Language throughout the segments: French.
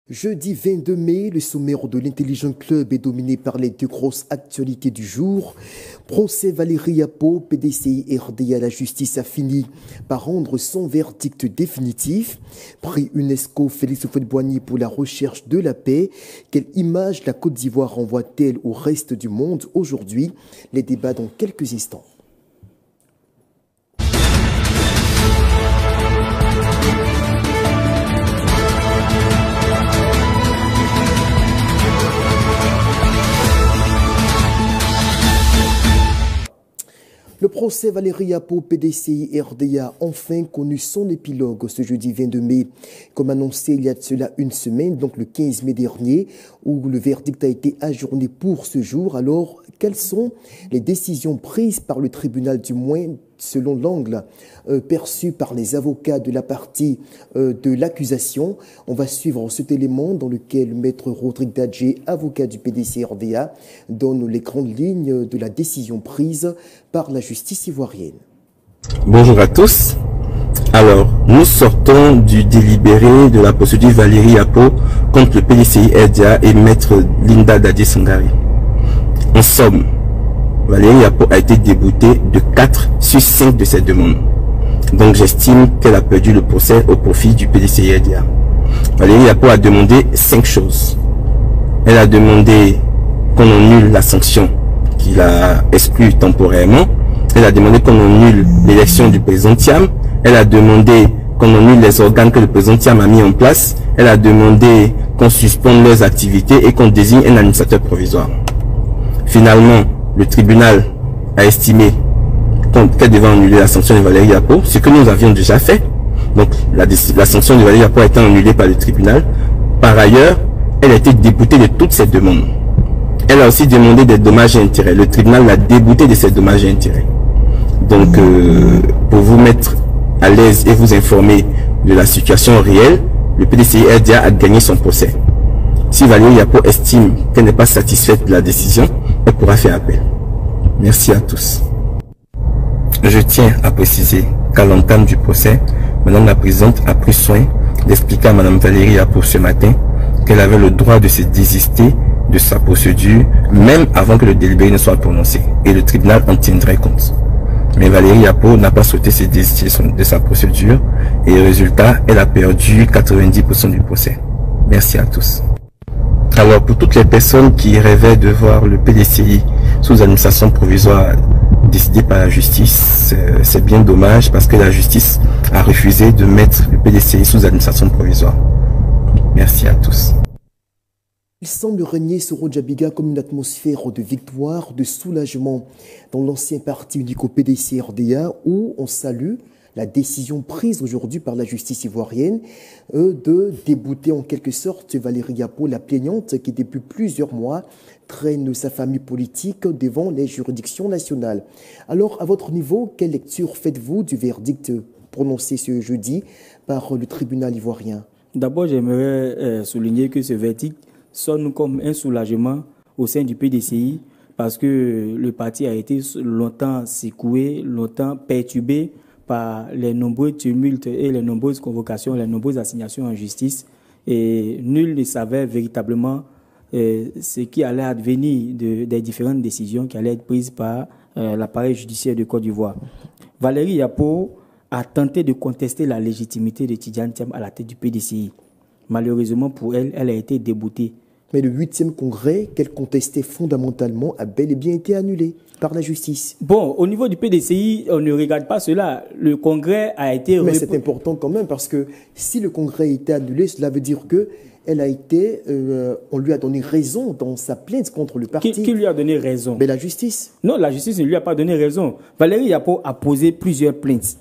Jeudi 22 mai, le sommaire de l'Intelligent Club est dominé par les deux grosses actualités du jour. Procès Valérie Yapo, PDCI RDA, la justice a fini par rendre son verdict définitif. Prix UNESCO Félix Houphouët-Boigny pour la recherche de la paix. Quelle image la Côte d'Ivoire renvoie-t-elle au reste du monde aujourd'hui? Les débats dans quelques instants. Le procès Valérie Yapo, PDCI RDA, a enfin connu son épilogue ce jeudi 22 mai. Comme annoncé il y a de cela une semaine, donc le 15 mai dernier, où le verdict a été ajourné pour ce jour. Alors, quelles sont les décisions prises par le tribunal, du moins selon l'angle perçu par les avocats de la partie de l'accusation? On va suivre cet élément dans lequel Maître Rodrigue Dadje, avocat du PDCI-RDA, donne les grandes lignes de la décision prise par la justice ivoirienne. Bonjour à tous. Alors, nous sortons du délibéré de la procédure Valérie Yapo contre le PDCI-RDA et Maître Linda Dadje Sangari. En somme, Valérie Yapo a été déboutée de 4 sur 5 de ses demandes. Donc j'estime qu'elle a perdu le procès au profit du PDCI-RDA. Valérie Yapo a demandé 5 choses. Elle a demandé qu'on annule la sanction qu'il a exclue temporairement. Elle a demandé qu'on annule l'élection du président Thiam. Elle a demandé qu'on annule les organes que le président Thiam a mis en place. Elle a demandé qu'on suspende leurs activités et qu'on désigne un administrateur provisoire. Finalement, le tribunal a estimé qu'elle devait annuler la sanction de Valérie Yapo, ce que nous avions déjà fait. Donc la sanction de Valérie Yapo a été annulée par le tribunal. Par ailleurs, elle a été déboutée de toutes ses demandes. Elle a aussi demandé des dommages et intérêts. Le tribunal l'a déboutée de ses dommages et intérêts. Donc, pour vous mettre à l'aise et vous informer de la situation réelle, le PDCI-RDA a gagné son procès. Si Valérie Yapo estime qu'elle n'est pas satisfaite de la décision, elle pourra faire appel. Merci à tous. Je tiens à préciser qu'à l'entame du procès, Madame la Présidente a pris soin d'expliquer à Madame Valérie Yapo ce matin qu'elle avait le droit de se désister de sa procédure, même avant que le délibéré ne soit prononcé, et le tribunal en tiendrait compte. Mais Valérie Yapo n'a pas souhaité se désister de sa procédure, et résultat, elle a perdu 90% du procès. Merci à tous. Alors, pour toutes les personnes qui rêvaient de voir le PDCI sous administration provisoire décidé par la justice, c'est bien dommage parce que la justice a refusé de mettre le PDCI sous administration provisoire. Merci à tous. Il semble régner sur Rodjabiga comme une atmosphère de victoire, de soulagement dans l'ancien parti unico PDCI-RDA où on salue la décision prise aujourd'hui par la justice ivoirienne de débouter en quelque sorte Valérie Yapo, la plaignante qui depuis plusieurs mois traîne sa famille politique devant les juridictions nationales. Alors, à votre niveau, quelle lecture faites-vous du verdict prononcé ce jeudi par le tribunal ivoirien? D'abord, j'aimerais souligner que ce verdict sonne comme un soulagement au sein du PDCI parce que le parti a été longtemps secoué, longtemps perturbé par les nombreux tumultes et les nombreuses convocations, les nombreuses assignations en justice. Et nul ne savait véritablement ce qui allait advenir des différentes décisions qui allaient être prises par l'appareil judiciaire de Côte d'Ivoire. Valérie Yapo a tenté de contester la légitimité de Tidjane Thiam à la tête du PDCI. Malheureusement pour elle, elle a été déboutée. Mais le 8e congrès qu'elle contestait fondamentalement a bel et bien été annulé par la justice. Bon, au niveau du PDCI, on ne regarde pas cela. Le congrès a été... Mais c'est important quand même parce que si le congrès a été annulé, cela veut dire que elle a été, on lui a donné raison dans sa plainte contre le parti. Qui lui a donné raison? Mais la justice. Non, la justice ne lui a pas donné raison. Valérie Yapo a posé plusieurs plaintes.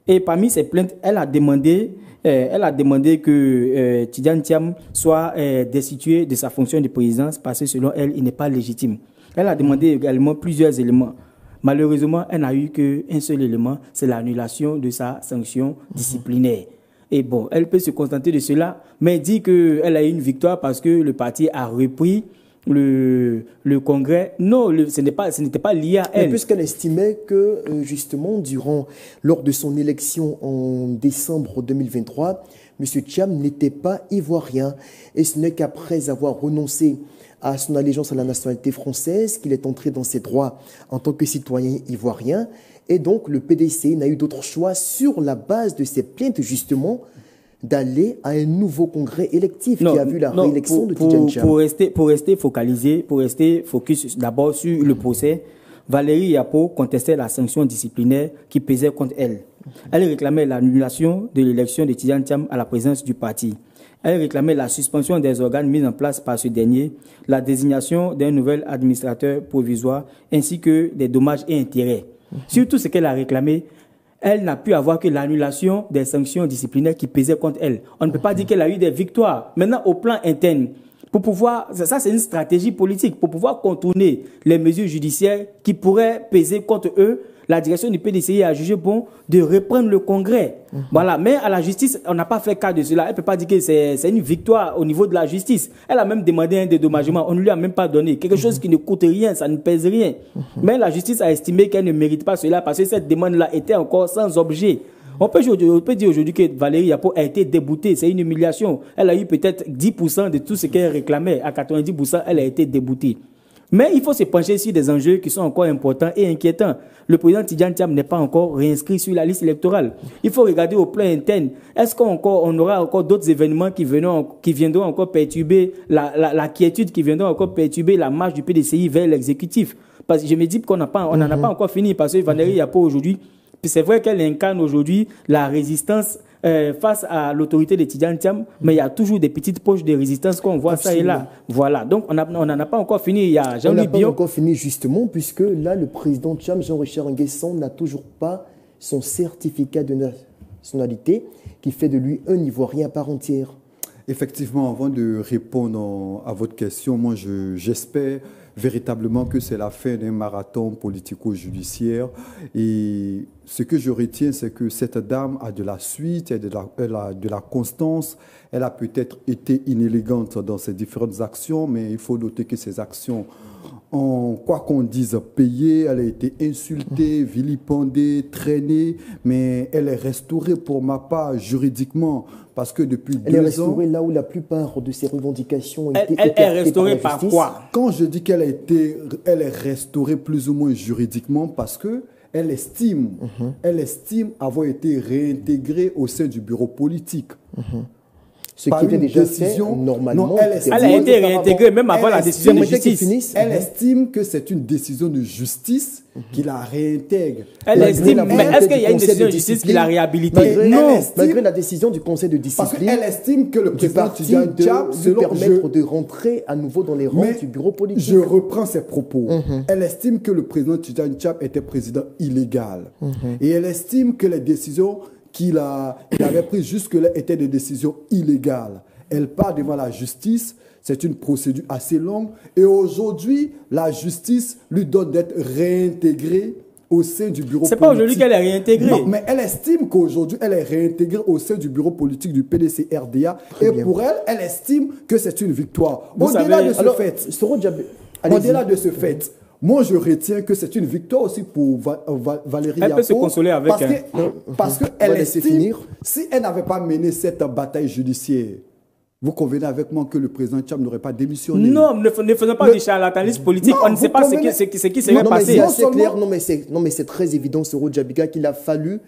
Et parmi ces plaintes, elle a demandé que Tidjane Thiam soit destitué de sa fonction de présidence parce que selon elle, il n'est pas légitime. Elle a demandé également plusieurs éléments. Malheureusement, elle n'a eu qu'un seul élément, c'est l'annulation de sa sanction disciplinaire. Et bon, elle peut se contenter de cela, mais dit qu'elle a eu une victoire parce que le parti a repris le congrès. Non, ce n'était pas lié à elle. Puisqu'elle estimait que, justement, lors de son élection en décembre 2023, M. Thiam n'était pas ivoirien. Et ce n'est qu'après avoir renoncé à son allégeance à la nationalité française qu'il est entré dans ses droits en tant que citoyen ivoirien. Et donc, le PDCI n'a eu d'autre choix, sur la base de ses plaintes, justement, d'aller à un nouveau congrès électif qui a vu la réélection de Tidjane Thiam. Pour rester focalisé, pour rester focus d'abord sur le procès, Valérie Yapo contestait la sanction disciplinaire qui pesait contre elle. Elle réclamait l'annulation de l'élection de Tidjane Thiam à la présidence du parti. Elle réclamait la suspension des organes mis en place par ce dernier, la désignation d'un nouvel administrateur provisoire, ainsi que des dommages et intérêts. Surtout ce qu'elle a réclamé, elle n'a pu avoir que l'annulation des sanctions disciplinaires qui pesaient contre elle. On ne peut pas dire qu'elle a eu des victoires. Maintenant, au plan interne, pour pouvoir, ça c'est une stratégie politique, pour pouvoir contourner les mesures judiciaires qui pourraient peser contre eux, la direction du PDCI a jugé bon de reprendre le congrès. Voilà. Mais à la justice, on n'a pas fait cas de cela. Elle ne peut pas dire que c'est une victoire au niveau de la justice. Elle a même demandé un dédommagement. On ne lui a même pas donné. Quelque chose qui ne coûte rien, ça ne pèse rien. Mais la justice a estimé qu'elle ne mérite pas cela parce que cette demande-là était encore sans objet. On peut dire aujourd'hui que Valérie Yapo a été déboutée. C'est une humiliation. Elle a eu peut-être 10% de tout ce qu'elle réclamait. À 90%, elle a été déboutée. Mais il faut se pencher sur des enjeux qui sont encore importants et inquiétants. Le président Tidjane Thiam n'est pas encore réinscrit sur la liste électorale. Il faut regarder au plan interne. Est-ce qu'on aura encore d'autres événements qui viendront encore perturber la quiétude, qui viendront encore perturber la marche du PDCI vers l'exécutif? Parce que je me dis qu'on n'en a pas encore fini. Parce que Valérie Yapo aujourd'hui, c'est vrai qu'elle incarne aujourd'hui la résistance face à l'autorité de Tidjane Thiam, mais il y a toujours des petites poches de résistance qu'on voit. Absolument. Ça et là. Voilà. Donc, on n'en a pas encore fini. Il y a Jean-Louis Bion. On n'a pas encore fini, justement, puisque là, le président Thiam, Jean-Richard Nguessan, n'a toujours pas son certificat de nationalité qui fait de lui un Ivoirien à part entière. Effectivement, avant de répondre à votre question, moi, j'espère véritablement que c'est la fin d'un marathon politico-judiciaire. Et ce que je retiens, c'est que cette dame a de la suite, elle a de la constance. Elle a peut-être été inélégante dans ses différentes actions, mais il faut noter que ces actions ont, quoi qu'on dise, payé. Elle a été insultée, vilipendée, traînée, mais elle est restaurée pour ma part juridiquement. Parce que depuis 2 ans... Elle est restaurée là où la plupart de ses revendications ont été écartées. Elle est restaurée par quoi? Quand je dis qu'elle est restaurée plus ou moins juridiquement, parce que elle estime avoir été réintégrée au sein du bureau politique. Ce qui était déjà fait normalement. Non, elle a été réintégrée même avant la décision de justice. Elle estime que c'est une décision de justice qui la réintègre. Elle estime, mais est-ce qu'il y a une décision de justice qui l'a réhabilitée? Non, malgré la décision du conseil de discipline. Parce qu'elle estime que le président Tidjane Thiam lui permettre de rentrer à nouveau dans les rangs du bureau politique. Je reprends ses propos. Elle estime que le président Tidjane Thiam était président illégal. Et elle estime que les décisions qu'il avait prises jusque-là étaient des décisions illégales. Elle part devant la justice. C'est une procédure assez longue. Et aujourd'hui, la justice lui donne d'être réintégrée au sein du bureau politique. C'est pas aujourd'hui qu'elle est réintégrée. Non, mais elle estime qu'aujourd'hui, elle est réintégrée au sein du bureau politique du PDC-RDA. Et pour elle, elle estime que c'est une victoire. Au-delà de ce fait, moi, je retiens que c'est une victoire aussi pour Valérie Yapo. Elle peut se consoler avec. Parce qu'elle estime, si elle n'avait pas mené cette bataille judiciaire, vous convenez avec moi que le président Thiam n'aurait pas démissionné? Non, ne faisons pas du charlatanisme politique. On ne sait pas ce qui serait passé. C'est clair, non, mais c'est très évident, Soro Djabiga, qu'il a fallu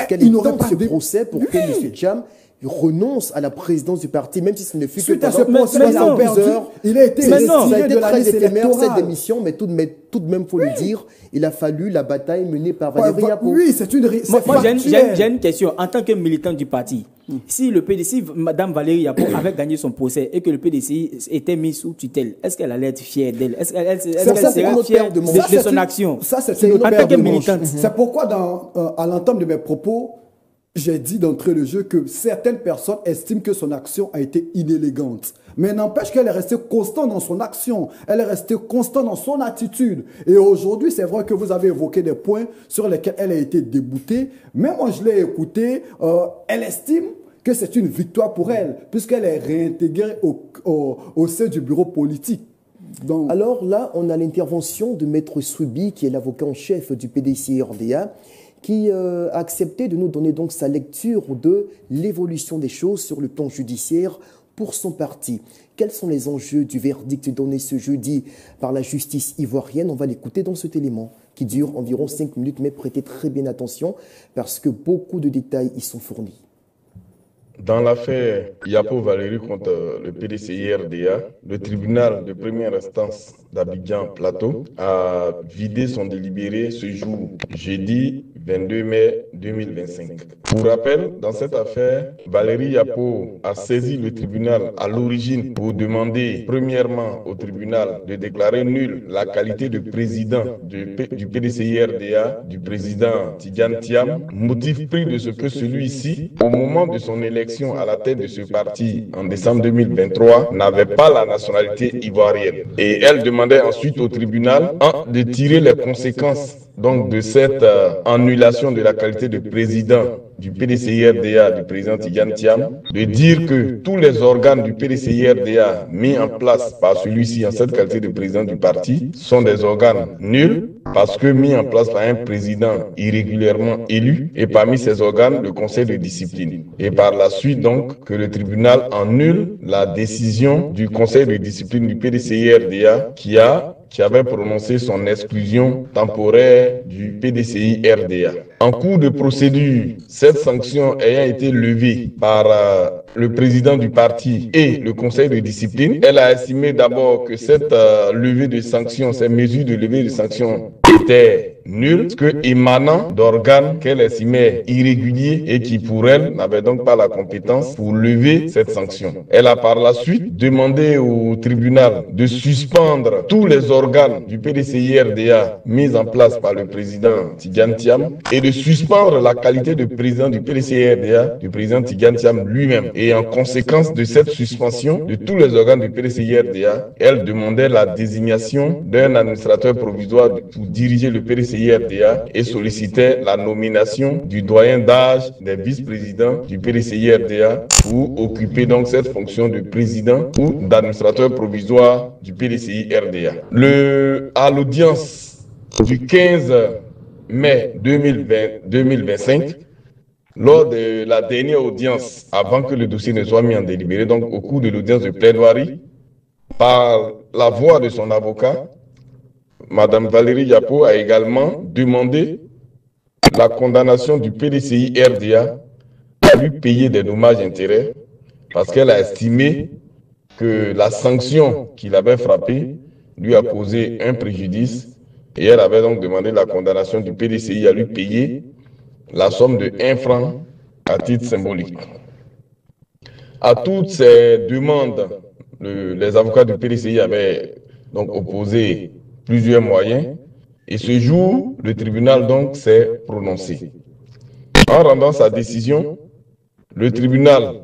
qu'elle tente ce procès pour que M. Thiam renonce à la présidence du parti, même si ce ne fut que pendant 72 heures. Il a été retiré de la liste électorale. Cette démission, mais tout de même, faut le dire, il a fallu la bataille menée par Valérie Yapo. Oui, c'est une... Moi, j'ai une question. En tant que militant du parti, si le PDCI, Mme Valérie Yapo avait gagné son procès et que le PDCI était mis sous tutelle, est-ce qu'elle allait être fière d'elle? Est-ce qu'elle serait fière de son action? Ça, c'est une autre paire de manches. Militante. C'est pourquoi, à l'entame de mes propos, j'ai dit d'entrée de jeu que certaines personnes estiment que son action a été inélégante. Mais n'empêche qu'elle est restée constante dans son action. Elle est restée constante dans son attitude. Et aujourd'hui, c'est vrai que vous avez évoqué des points sur lesquels elle a été déboutée. Mais moi, je l'ai écoutée. Elle estime que c'est une victoire pour elle, puisqu'elle est réintégrée au sein du bureau politique. Donc... Alors là, on a l'intervention de Maître Soubi, qui est l'avocat en chef du PDCI-RDA, qui a accepté de nous donner donc sa lecture de l'évolution des choses sur le plan judiciaire pour son parti. Quels sont les enjeux du verdict donné ce jeudi par la justice ivoirienne? On va l'écouter dans cet élément qui dure environ 5 minutes, mais prêtez très bien attention parce que beaucoup de détails y sont fournis. Dans l'affaire Yapo Valérie contre le PDCI RDA, le tribunal de première instance d'Abidjan Plateau a vidé son délibéré ce jour, jeudi 22 mai 2025. Pour rappel, dans cette affaire, Valérie Yapo a saisi le tribunal à l'origine pour demander premièrement au tribunal de déclarer nulle la qualité de président du PDCI RDA, du président Tidjane Thiam, motif pris de ce que celui-ci, au moment de son élection à la tête de ce parti en décembre 2023, n'avait pas la nationalité ivoirienne. Et elle demandait ensuite au tribunal de tirer les conséquences donc de cette annulation de la qualité de président du PDCI-RDA, du président Tidjane Thiam, de dire que tous les organes du PDCI-RDA mis en place par celui-ci en cette qualité de président du parti sont des organes nuls parce que mis en place par un président irrégulièrement élu et parmi ces organes, le conseil de discipline. Et par la suite donc que le tribunal annule la décision du conseil de discipline du PDCI-RDA qui avait prononcé son exclusion temporaire du PDCI-RDA. En cours de procédure, cette sanction ayant été levée par le président du parti et le conseil de discipline, elle a estimé d'abord que cette levée de sanctions, ces mesures de levée de sanctions étaient nulles, que émanant d'organes qu'elle estimait irréguliers et qui pour elle n'avaient donc pas la compétence pour lever cette sanction. Elle a par la suite demandé au tribunal de suspendre tous les organes du PDCI-RDA mis en place par le président Tidjane Thiam et de suspendre la qualité de président du PDCI-RDA du président Tidjane Thiam lui-même. Et en conséquence de cette suspension de tous les organes du PDCI-RDA, elle demandait la désignation d'un administrateur provisoire pour diriger le PDCI-RDA et sollicitait la nomination du doyen d'âge des vice-présidents du PDCI-RDA pour occuper donc cette fonction de président ou d'administrateur provisoire du PDCI-RDA. À l'audience du 15 mai 2025, lors de la dernière audience, avant que le dossier ne soit mis en délibéré, donc au cours de l'audience de plaidoirie, par la voix de son avocat, Madame Valérie Yapo a également demandé la condamnation du PDCI-RDA à lui payer des dommages et intérêts parce qu'elle a estimé que la sanction qu'il avait frappée lui a causé un préjudice et elle avait donc demandé la condamnation du PDCI à lui payer la somme de 1 franc à titre symbolique. À toutes ces demandes, les avocats du PDCI avaient donc opposé plusieurs moyens et ce jour, le tribunal donc s'est prononcé. En rendant sa décision, le tribunal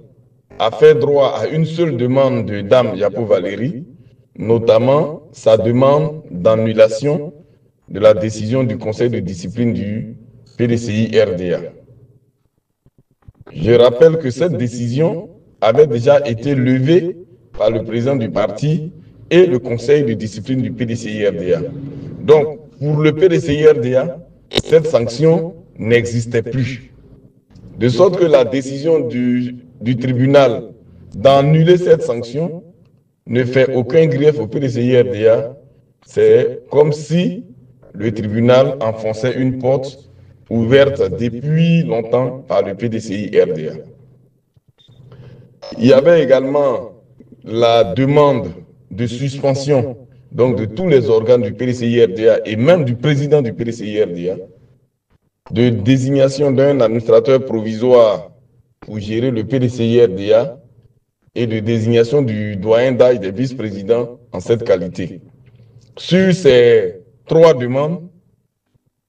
a fait droit à une seule demande de Dame Yapo Valérie, notamment sa demande d'annulation de la décision du conseil de discipline du PDCI-RDA. Je rappelle que cette décision avait déjà été levée par le président du parti et le conseil de discipline du PDCI-RDA. Donc, pour le PDCI-RDA, cette sanction n'existait plus. De sorte que la décision du tribunal d'annuler cette sanction ne fait aucun grief au PDCI-RDA. C'est comme si le tribunal enfonçait une porte ouverte depuis longtemps par le PDCI-RDA. Il y avait également la demande de suspension donc de tous les organes du PDCI-RDA et même du président du PDCI-RDA, de désignation d'un administrateur provisoire pour gérer le PDCI-RDA et de désignation du doyen d'âge des vice-présidents en cette qualité. Sur ces 3 demandes,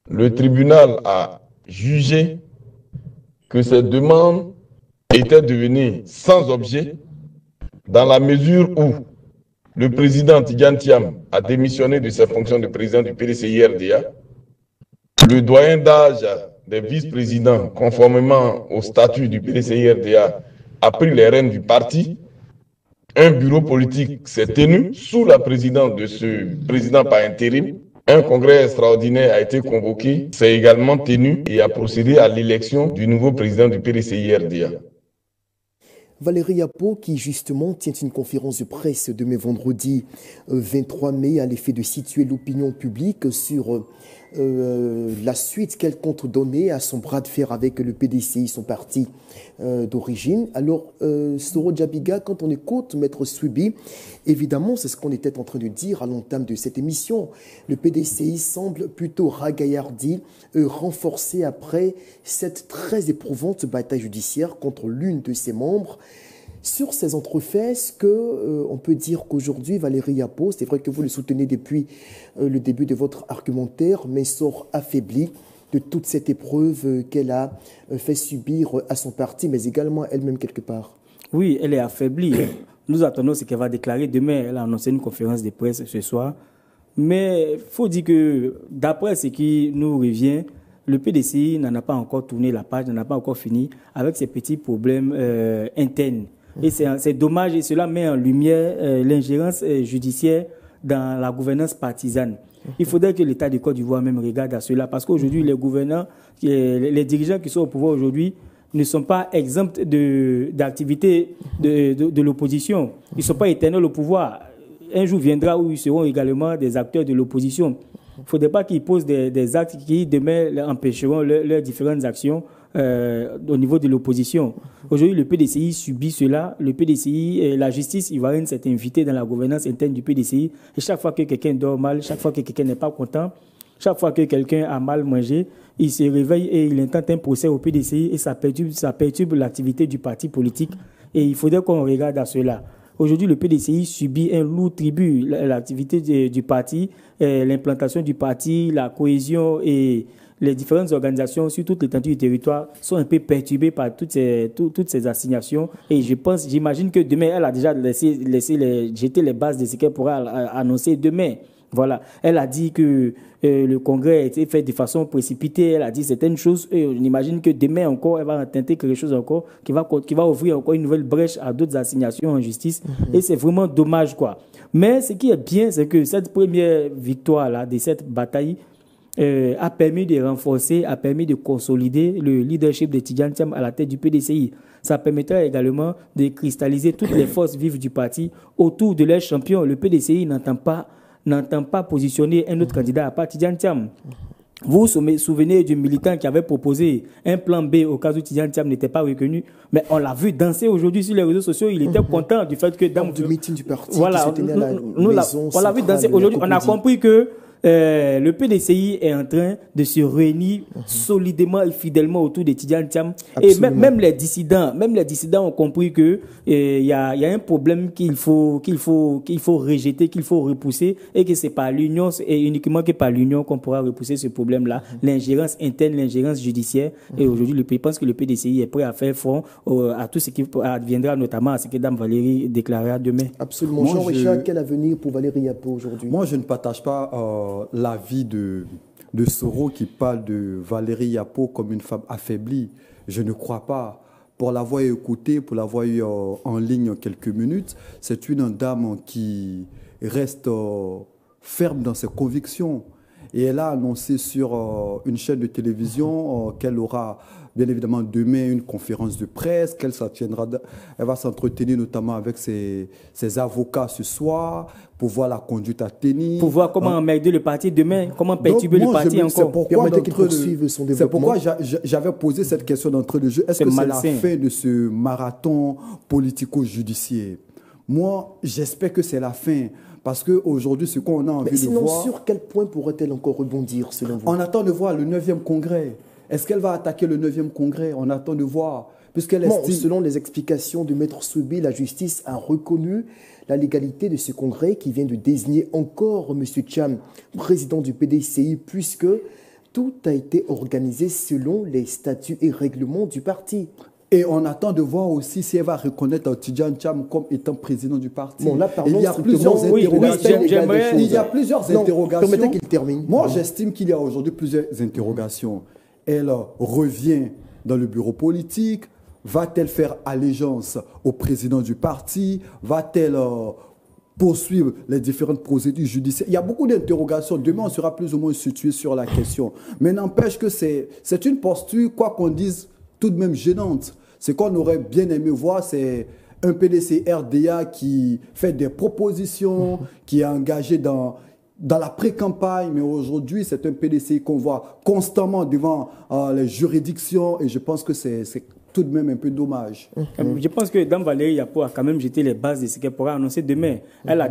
le tribunal a jugé que ces demandes étaient devenues sans objet dans la mesure où le président Tidjane Thiam a démissionné de ses fonctions de président du PDCI-RDA. Le doyen d'âge des vice-présidents, conformément au statut du PDCI-RDA, a pris les rênes du parti. Un bureau politique s'est tenu sous la présidence de ce président par intérim Un congrès extraordinaire a été convoqué, s'est également tenu et a procédé à l'élection du nouveau président du PDCI-RDA. Valérie Yapo, qui justement tient une conférence de presse demain vendredi 23 mai à l'effet de situer l'opinion publique sur la suite qu'elle compte donner à son bras de fer avec le PDCI, son parti d'origine. Alors, Soro Djabiga, quand on écoute Maître Souibi, évidemment, c'est ce qu'on était en train de dire à l'entame de cette émission. Le PDCI semble plutôt ragaillardi, renforcé après cette très éprouvante bataille judiciaire contre l'une de ses membres. Sur ces entrefaits, est-ce qu'on peut dire qu'aujourd'hui, Valérie Yapo, c'est vrai que vous le soutenez depuis le début de votre argumentaire, mais sort affaiblie de toute cette épreuve qu'elle a fait subir à son parti, mais également elle-même quelque part? Oui, elle est affaiblie. Nous attendons ce qu'elle va déclarer demain. Elle a annoncé une conférence de presse ce soir. Mais il faut dire que, d'après ce qui nous revient, le PDCI n'en a pas encore tourné la page, n'en a pas encore fini avec ces petits problèmes internes. Et c'est dommage, et cela met en lumière l'ingérence judiciaire dans la gouvernance partisane. Il faudrait que l'État de Côte d'Ivoire même regarde à cela, parce qu'aujourd'hui, les gouvernants, les dirigeants qui sont au pouvoir aujourd'hui ne sont pas exempts d'activités de l'opposition. Ils ne sont pas éternels au pouvoir. Un jour viendra où ils seront également des acteurs de l'opposition. Il ne faudrait pas qu'ils posent des actes qui, demain, empêcheront leurs différentes actions au niveau de l'opposition. Aujourd'hui, le PDCI subit cela. Le PDCI, la justice ivoirienne s'est invitée dans la gouvernance interne du PDCI. Et chaque fois que quelqu'un dort mal, chaque fois que quelqu'un n'est pas content, chaque fois que quelqu'un a mal mangé, il se réveille et il intente un procès au PDCI et ça perturbe l'activité du parti politique. Et il faudrait qu'on regarde à cela. Aujourd'hui, le PDCI subit un lourd tribut. L'activité du parti, l'implantation du parti, la cohésion et les différentes organisations sur toute l'étendue du territoire sont un peu perturbées par toutes ces assignations. Et j'imagine que demain, elle a déjà jeté les bases de ce qu'elle pourra annoncer demain. Voilà. Elle a dit que le congrès a été fait de façon précipitée. Elle a dit certaines choses. Et on imagine que demain encore, elle va tenter quelque chose encore qui va ouvrir encore une nouvelle brèche à d'autres assignations en justice. Et c'est vraiment dommage, quoi. Mais ce qui est bien, c'est que cette première victoire-là de cette bataille a permis de renforcer, a permis de consolider le leadership de Tidjane Thiam à la tête du PDCI. Ça permettra également de cristalliser toutes les forces vives du parti autour de leur champion. Le PDCI n'entend pas positionner un autre candidat à part Tidjane Thiam. Vous vous souvenez du militant qui avait proposé un plan B au cas où Tidjane Thiam n'était pas reconnu, mais on l'a vu danser aujourd'hui sur les réseaux sociaux. Il était content du fait que dans le meeting du parti, voilà, on l'a vu danser aujourd'hui. On a compris que le PDCI est en train de se réunir solidement et fidèlement autour de Tidjane Thiam. Et même les dissidents ont compris que il y a un problème qu'il faut rejeter, qu'il faut repousser, et que c'est par l'union et uniquement que par l'union qu'on pourra repousser ce problème-là, l'ingérence interne, l'ingérence judiciaire. Et aujourd'hui, je pense que le PDCI est prêt à faire front à tout ce qui adviendra, notamment à ce que Dame Valérie déclarera demain. Absolument. Jean-Richard, quel avenir pour Valérie Yapo aujourd'hui? Moi, je ne partage pas l'avis de Soro qui parle de Valérie Yapo comme une femme affaiblie. Je ne crois pas. Pour l'avoir écoutée, pour l'avoir eu en ligne quelques minutes, c'est une dame qui reste ferme dans ses convictions. Et elle a annoncé sur une chaîne de télévision qu'elle aura bien évidemment demain une conférence de presse, elle va s'entretenir notamment avec ses avocats ce soir pour voir la conduite à tenir. Pour voir comment emmerder le parti demain, comment perturber le parti encore. C'est pourquoi j'avais posé cette question d'entrée de jeu. Est-ce que c'est la fin de ce marathon politico-judiciaire? Moi, j'espère que c'est la fin. Parce qu'aujourd'hui, ce qu'on a envie de voir... sur quel point pourrait-elle encore rebondir, selon vous? On attend de voir le 9e congrès. Est-ce qu'elle va attaquer le 9e congrès? On attend de voir. Selon les explications de Maître Soubi, la justice a reconnu la légalité de ce congrès qui vient de désigner encore M. Thiam, président du PDCI, puisque tout a été organisé selon les statuts et règlements du parti. Et on attend de voir aussi si elle va reconnaître Tidjane Thiam comme étant président du parti. Bon, là, il y a plusieurs interrogations. Il y a plusieurs interrogations. Permettez qu'il termine. Moi, j'estime qu'il y a aujourd'hui plusieurs interrogations. Elle revient dans le bureau politique. Va-t-elle faire allégeance au président du parti? Va-t-elle poursuivre les différentes procédures judiciaires. Il y a beaucoup d'interrogations. Demain, on sera plus ou moins situé sur la question. Mais n'empêche que c'est une posture, quoi qu'on dise, tout de même gênante. Ce qu'on aurait bien aimé voir, c'est un PDC RDA qui fait des propositions, qui est engagé dans la pré-campagne, mais aujourd'hui, c'est un PDC qu'on voit constamment devant les juridictions, et je pense que c'est tout de même un peu dommage. Je pense que Dame Valérie Yapo a quand même jeté les bases de ce qu'elle pourra annoncer demain. Elle a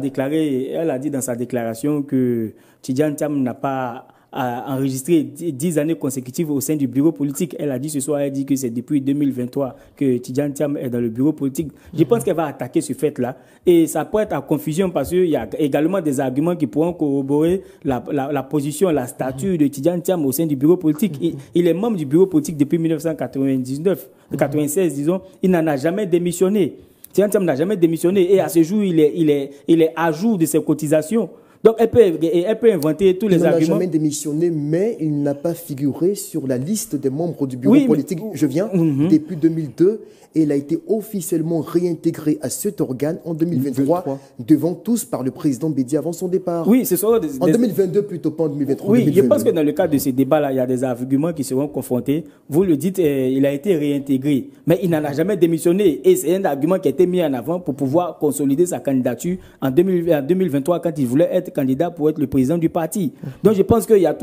dit dans sa déclaration que Tidjane Thiam n'a pas enregistré 10 années consécutives au sein du bureau politique. Elle a dit ce soir, elle dit que c'est depuis 2023 que Tidjane Thiam est dans le bureau politique. Je pense qu'elle va attaquer ce fait-là. Et ça peut être à confusion parce qu'il y a également des arguments qui pourront corroborer la position, la stature de Tidjane Thiam au sein du bureau politique. Il est membre du bureau politique depuis 1996, disons. Il n'en a jamais démissionné. Tidjane Thiam n'a jamais démissionné. Et à ce jour, il est à jour de ses cotisations. Donc, elle peut inventer tous les arguments. Il n'a jamais démissionné, mais il n'a pas figuré sur la liste des membres du bureau politique. Je viens depuis 2002 et il a été officiellement réintégré à cet organe en 2023 devant tous par le président Bédi avant son départ. Oui, c'est ça. En 2022, plutôt pas en 2023. Oui, 2022. Je pense que dans le cadre de ces débats-là, il y a des arguments qui seront confrontés. Vous le dites, il a été réintégré, mais il n'en a jamais démissionné. Et c'est un argument qui a été mis en avant pour pouvoir consolider sa candidature en 2023 quand il voulait être candidat pour être le président du parti. Donc je pense qu'il y a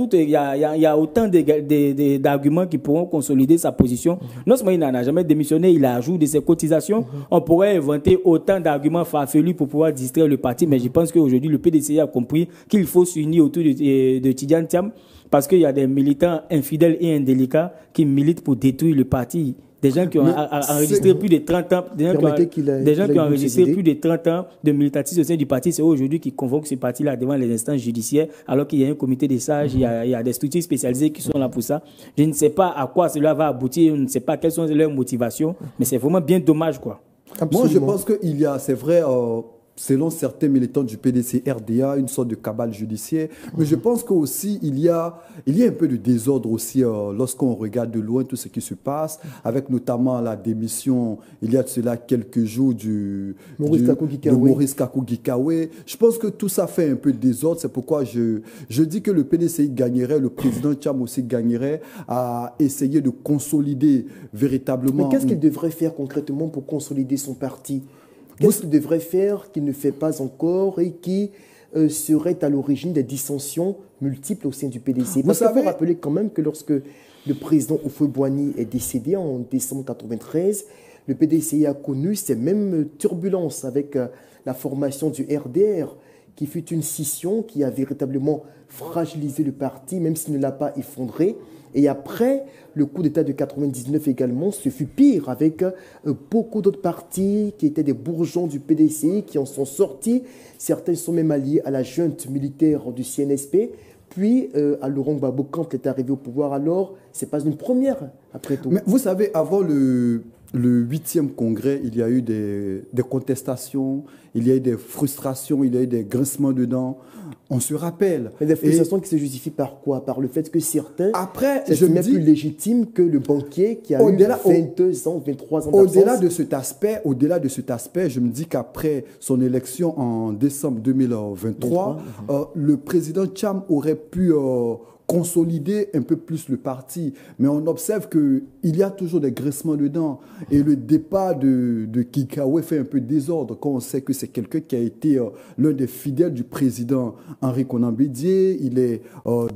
autant d'arguments qui pourront consolider sa position. Non seulement il n'en a jamais démissionné, il a ajouté de ses cotisations. On pourrait inventer autant d'arguments farfelus pour pouvoir distraire le parti, mais je pense qu'aujourd'hui le PDCI a compris qu'il faut s'unir autour de Tidjane Thiam parce qu'il y a des militants infidèles et indélicats qui militent pour détruire le parti. Des gens qui ont enregistré plus de 30 ans, des gens qui ont enregistré plus de 30 ans de militantisme au sein du parti, c'est aujourd'hui qui convoquent ce parti-là devant les instances judiciaires, alors qu'il y a un comité des sages, il y a des structures spécialisées qui sont là pour ça. Je ne sais pas à quoi cela va aboutir, je ne sais pas quelles sont leurs motivations, mais c'est vraiment bien dommage, quoi. Moi, je pense qu'il y a, c'est vrai, selon certains militants du PDC RDA, une sorte de cabale judiciaire. Mais je pense qu'aussi, il y a un peu de désordre aussi lorsqu'on regarde de loin tout ce qui se passe, avec notamment la démission, il y a de cela quelques jours, de Maurice Kakou-Gikawe. Je pense que tout ça fait un peu de désordre. C'est pourquoi je dis que le PDCI gagnerait, le président Thiam aussi gagnerait à essayer de consolider véritablement... Mais qu'est-ce qu'il devrait faire concrètement pour consolider son parti ? Qu'est-ce qu'il devrait faire qu'il ne fait pas encore et qui serait à l'origine des dissensions multiples au sein du PDC? Parce qu'il faut rappeler quand même que lorsque le président Houphouët-Boigny est décédé en décembre 1993, le PDCI a connu ces mêmes turbulences avec la formation du RDR, qui fut une scission qui a véritablement fragilisé le parti, même s'il ne l'a pas effondré. Et après, le coup d'État de 99 également, ce fut pire avec beaucoup d'autres partis qui étaient des bourgeons du PDCI qui en sont sortis. Certains sont même alliés à la junte militaire du CNSP. Puis, à Laurent Gbagbo, quand il est arrivé au pouvoir, alors, ce n'est pas une première, après tout. Mais vous savez, avant le 8e congrès, il y a eu des contestations, il y a eu des frustrations, il y a eu des grincements de dents. On se rappelle. Mais des frustrations qui se justifient par quoi? Par le fait que certains je me dis, plus légitime que le banquier qui a eu 22 ans, 23 ans d'absence. Au-delà de cet aspect, je me dis qu'après son élection en décembre 2023, le président Thiam aurait pu consolider un peu plus le parti. Mais on observe qu'il y a toujours des graissements dedans. Et le départ de Gikawe fait un peu désordre quand on sait que c'est quelqu'un qui a été l'un des fidèles du président Henri Konan Bédié. Il est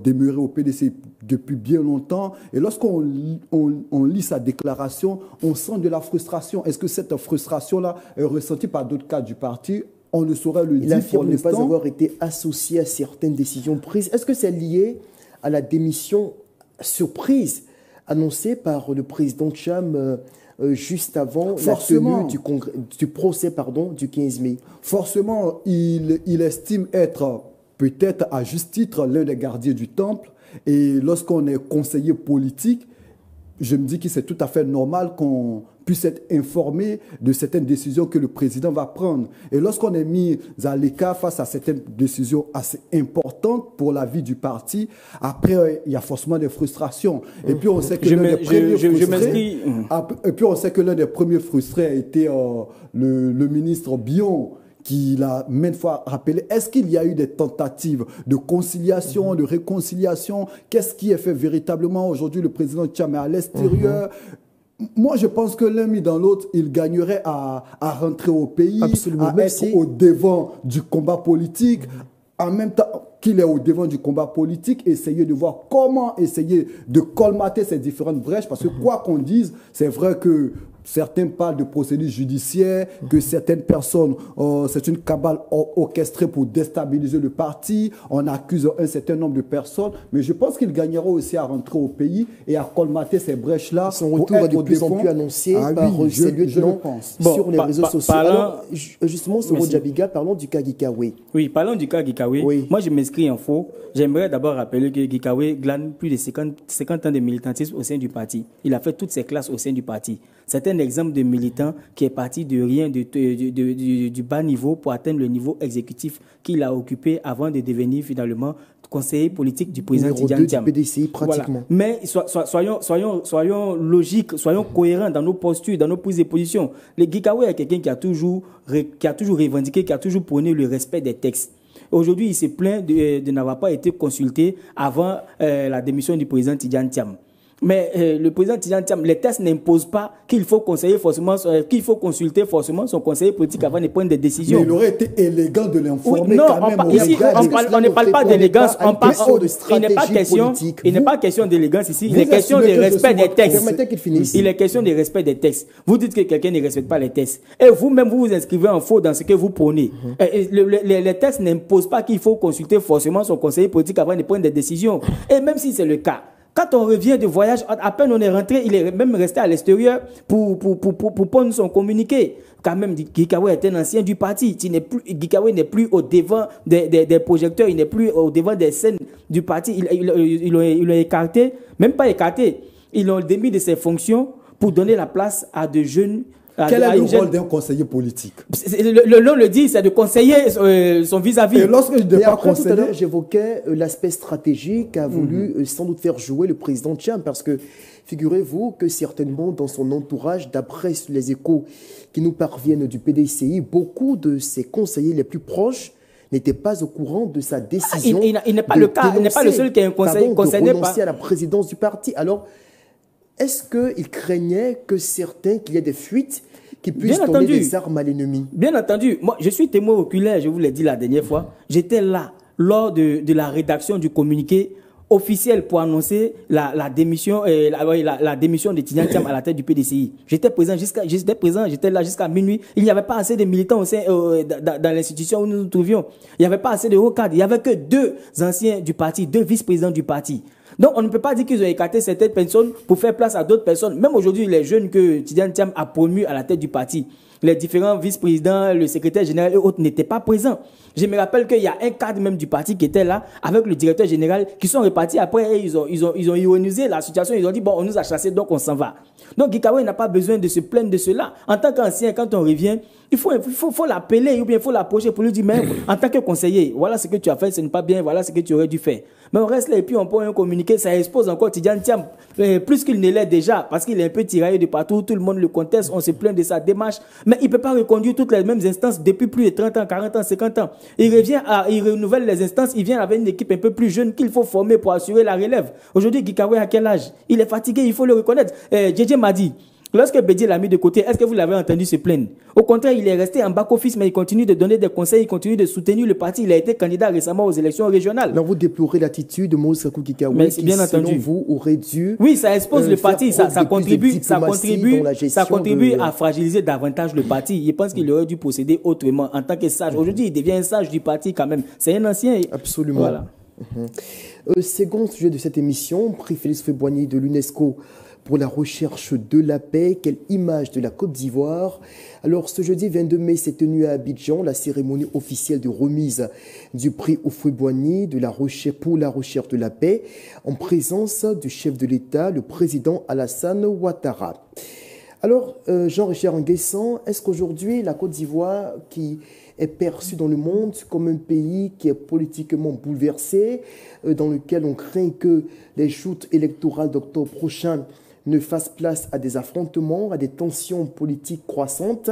demeuré au PDC depuis bien longtemps. Et lorsqu'on lit sa déclaration, on sent de la frustration. Est-ce que cette frustration-là est ressentie par d'autres cadres du parti? On ne saurait le dire. Il affirme ne pas avoir été associé à certaines décisions prises. Est-ce que c'est lié à la démission surprise annoncée par le président Thiam juste avant la tenue du procès du 15 mai? Forcément, il estime être peut-être à juste titre l'un des gardiens du temple. Et lorsqu'on est conseiller politique, je me dis que c'est tout à fait normal qu'on puisse être informé de certaines décisions que le président va prendre. Et lorsqu'on est mis à l'écart face à certaines décisions assez importantes pour la vie du parti, après, il y a forcément des frustrations. Et puis, on sait que l'un des premiers frustrés a été le ministre Bion, qui l'a maintes fois rappelé. Est-ce qu'il y a eu des tentatives de conciliation, de réconciliation? Qu'est-ce qui est fait véritablement? Aujourd'hui, le président Tcham est à l'extérieur. Moi, je pense que l'un mis dans l'autre, il gagnerait à rentrer au pays, à être au devant du combat politique, en même temps qu'il est au devant du combat politique, essayer de voir comment essayer de colmater ces différentes brèches, parce que quoi qu'on dise, c'est vrai que certains parlent de procédures judiciaires, que certaines personnes, c'est une cabale orchestrée pour déstabiliser le parti. On accuse un certain nombre de personnes. Mais je pense qu'il gagnera aussi à rentrer au pays et à colmater ces brèches-là. Son retour est de plus en plus annoncé par ses lieutenants sur les réseaux sociaux. Alors, justement, sur Jabiga, parlons du cas Gikawe. Oui, parlons du cas Gikawe. Oui. Moi, je m'inscris en faux. J'aimerais d'abord rappeler que Gikawe glane plus de 50 ans de militantisme au sein du parti. Il a fait toutes ses classes au sein du parti. C'est un exemple de militant qui est parti de rien, du bas niveau pour atteindre le niveau exécutif qu'il a occupé avant de devenir finalement conseiller politique du président Tidjane Thiam. Du PDCI pratiquement. Voilà. Mais soyons logiques, soyons cohérents dans nos postures, dans nos prises de position. Le Gikawe est quelqu'un qui a toujours revendiqué, qui a toujours prôné le respect des textes. Aujourd'hui, il se plaint de n'avoir pas été consulté avant la démission du président Tidjane Thiam. Mais le président Tidjane Thiam, les textes n'imposent pas qu'il faut consulter forcément son conseiller politique avant de prendre des décisions. Mais il aurait été élégant de l'informer quand même. Ici, on ne parle pas d'élégance, on parle de stratégie politique. Il n'est pas question d'élégance ici, il est question de respect des textes. Il est question de respect des textes. Vous dites que quelqu'un ne respecte pas les textes. Et vous-même, vous vous inscrivez en faux dans ce que vous prônez. Les textes n'imposent pas qu'il faut consulter forcément son conseiller politique avant de prendre des décisions. Et même si c'est le cas, quand on revient de voyage, à peine on est rentré, il est même resté à l'extérieur pour prendre son communiqué. Quand même, Gikawe est un ancien du parti. Gikawe n'est plus au devant des projecteurs, il n'est plus au devant des scènes du parti. Ils l'ont écarté, même pas écarté. Ils l'ont démis de ses fonctions pour donner la place à de jeunes. Quel est le rôle d'un conseiller politique? Le nom le dit, c'est de conseiller son vis-à-vis. Et lorsque je n'ai pas conseillé, tout à l'heure, j'évoquais l'aspect stratégique qu'a voulu sans doute faire jouer le président Thiam, parce que figurez-vous que certainement dans son entourage, d'après les échos qui nous parviennent du PDCI, beaucoup de ses conseillers les plus proches n'étaient pas au courant de sa décision. Il n'est pas le cas, il n'est pas le seul qui est un conseiller concerné par à la présidence du parti. Alors, est-ce qu'il craignait que qu'il y ait des fuites qui puissent donner des armes à l'ennemi? Bien entendu. Moi, je suis témoin oculaire, je vous l'ai dit la dernière fois. J'étais là lors de la rédaction du communiqué officiel pour annoncer la démission de Tidjane Thiam à la tête du PDCI. J'étais là jusqu'à minuit. Il n'y avait pas assez de militants dans l'institution où nous nous trouvions. Il n'y avait pas assez de hauts cadres. Il n'y avait que 2 anciens du parti, 2 vice-présidents du parti. Donc, on ne peut pas dire qu'ils ont écarté certaines personnes pour faire place à d'autres personnes. Même aujourd'hui, les jeunes que Tidjane Thiam a promus à la tête du parti, les différents vice-présidents, le secrétaire général et autres n'étaient pas présents. Je me rappelle qu'il y a un cadre même du parti qui était là, avec le directeur général, qui sont repartis après et ils ont ironisé la situation. Ils ont dit, bon, on nous a chassés, donc on s'en va. Donc, Gikawe n'a pas besoin de se plaindre de cela. En tant qu'ancien, quand on revient, il faut l'appeler ou bien il faut l'approcher pour lui dire, mais en tant que conseiller, voilà ce que tu as fait, ce n'est pas bien, voilà ce que tu aurais dû faire. Mais on reste là et puis on peut un communiqué, ça expose encore Tidjane Thiam, plus qu'il ne l'est déjà, parce qu'il est un peu tiraillé de partout, tout le monde le conteste, on se plaint de sa démarche, mais il ne peut pas reconduire toutes les mêmes instances depuis plus de 30 ans, 40 ans, 50 ans. Il renouvelle les instances, il vient avec une équipe un peu plus jeune qu'il faut former pour assurer la relève. Aujourd'hui, Gikawe à quel âge? Il est fatigué, il faut le reconnaître. JJ m'a dit, lorsque Bédié l'a mis de côté, est-ce que vous l'avez entendu se plaindre? Au contraire, il est resté en back-office, mais il continue de donner des conseils, il continue de soutenir le parti. Il a été candidat récemment aux élections régionales. Alors vous déplorez l'attitude de Moses Sakou Gikawe qui, bien entendu, selon vous, aurait dû... Oui, ça expose le parti, ça contribue à fragiliser davantage le parti. Je pense qu'il aurait dû procéder autrement en tant que sage. Aujourd'hui, il devient un sage du parti quand même. C'est un ancien. Absolument. Voilà. Second sujet de cette émission, prix Félix Houphouët-Boigny de l'UNESCO pour la recherche de la paix. Quelle image de la Côte d'Ivoire? Alors, ce jeudi 22 mai s'est tenue à Abidjan la cérémonie officielle de remise du prix Houphouët-Boigny pour la recherche de la paix en présence du chef de l'État, le président Alassane Ouattara. Alors, Jean-Richard Nguessan, est-ce qu'aujourd'hui, la Côte d'Ivoire, qui est perçue dans le monde comme un pays qui est politiquement bouleversé, dans lequel on craint que les joutes électorales d'octobre prochain ne fasse place à des affrontements, à des tensions politiques croissantes.